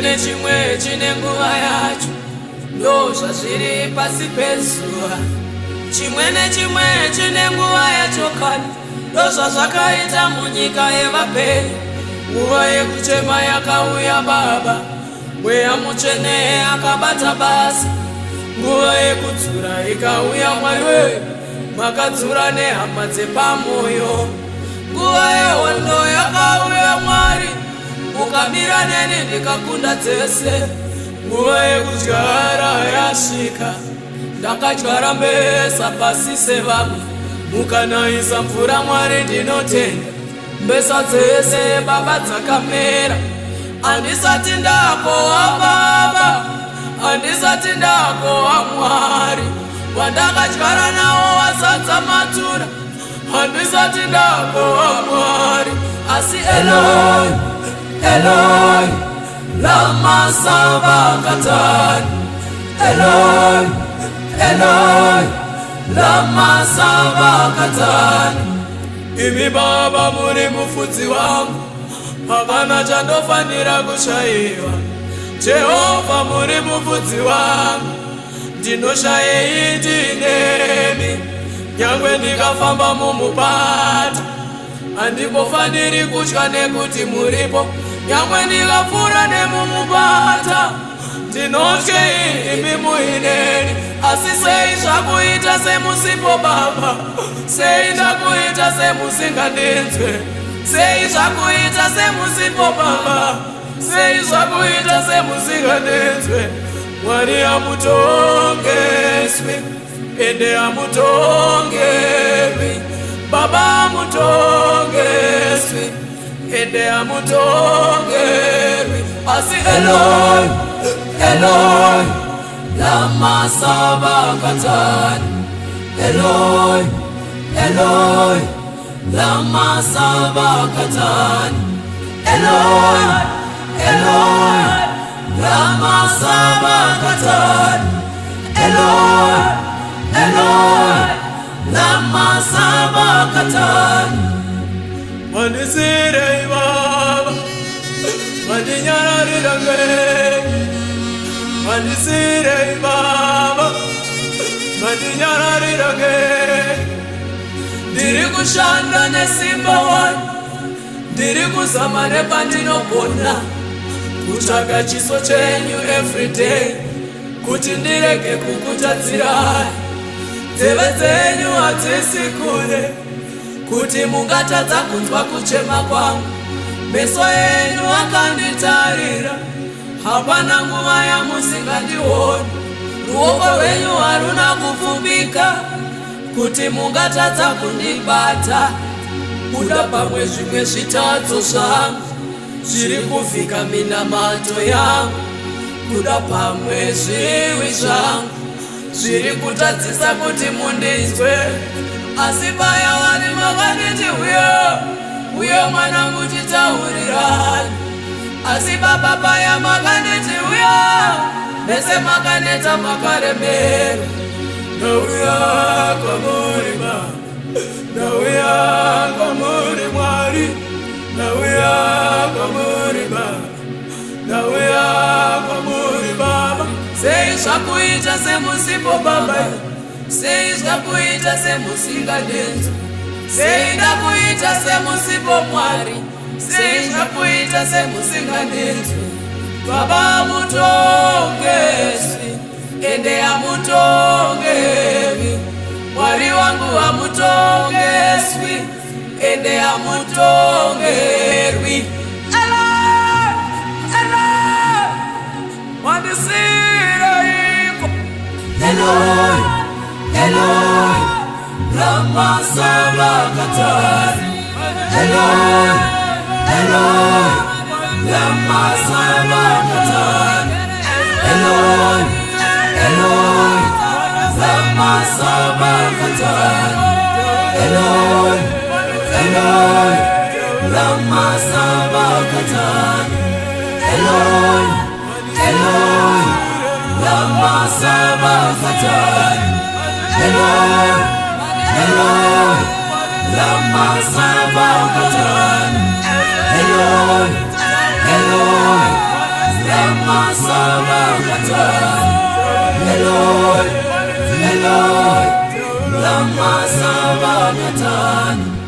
chimwe chine nguva yacho, ndozvazviri pasi pezuva. Chimwe nechimwe chine nguva yacho kana, ndozvazvakaita munyika yevapenyu. Nguva yekuchema yakauya Baba, Mweya Mutsvene akabata basa. Nguva yekudzura ikauya Mwari wedu, makadzura nehama dzepamwoyo. Nguva yehondo yakauya Mwari, mukamira neni ndikakunda dzese. Nguva yekudyara yasvika, ndakadyara mbesa pasi sevamwe, mukanayisa mvura Mwari ndinotenda. Mbesa dzese Baba dzakamera, handisati ndakohwa Baba, handisati ndakohwa Mwari. Vandakadyara nawo wazadza matura, handisati ndakohwa Mwari. Asi Eloi, Eloi, lama sabachthani. Eloi, Eloi, lama sabachthani. Imi Baba muri mufudzi wangu, hapana chandofanira kushayiwa. Jehovha muri mufudzi wangu, ndinoshayei ndinemi. Nyangwe ndikafamba mumupata, handimbofaniri kutya nekuti muripo. Nyangwe ndikapfuura nemumupata, ndinotyei imi muineni. Asi sei zvakuita semusipo Baba, sei zvakuita semusingandinzwe. Sei zvakuita semusipo Baba, sei zvakuita semusingandinzwe. Mwari hamutongeswi, ende hamutongerwi. Baba hamutongeswi, ende hamutongerwi. Asi Eloi, Eloi, lama sabachthani. Eloi, Eloi, lama sabachthani. Eloi, Eloi, lama sabachthani. Eloi, Eloi, lama sabachthani. Mandisirei Baba, mandinyararira ngeni. Mandisirei Baba, mandinyararira ngeni. Ndiri kushanda nesimba wanu, ndiri kuzama nepandinogona, kutsvaga chiso chenyu everyday, kuti ndirege kukutadzirai. Nzeve dzenyu hadzisi kure, kuti mungatadza kunzwa kuchema kwangu. Meso enyu akanditarira, hapana nguva yamusingandioni. Ruoko rwenyu haruna kupfumbika, kuti mungatadza kundibata. Kuda pamwe zvimwe zvitadzo zvangu zviri kuvhika minamato yangu. Kuda pamwe zviwi zvangu zviri kutadzisa kuti mundinzwe. Asi paya wani makanditi uyo mwanangu titaurirani. Asi Baba paya makanditi uyo, mese makaneta makaremera. Ndauya kwamuri Baba, ndauya kwamuri Mwari. Ndauya kwamuri Baba, ndauya kwamuri Baba. Sei zvakuita semusipo Baba, sei zvakuita semusingandinzwe. Sei ndakuita semusipo Mwari, sei zvakuita semusingandinzwe. Baba hamutongeswi, ende hamutongerwi. Mwari wangu hamutongeswi, ende hamutongerwi. Eloi, Eloi, mandisireiko. Eloi, Eloi, lama sabachthani. Eloi, Eloi, lama sabachthani. Eloi, Eloi, lama sabachthani. Eloi, Eloi, lama sabachthani. Eloi, Eloi, lama sabachthani. Eloi, Eloi, lama sabachthani. Eloi, Eloi, lama Eloi, lama sabachthani.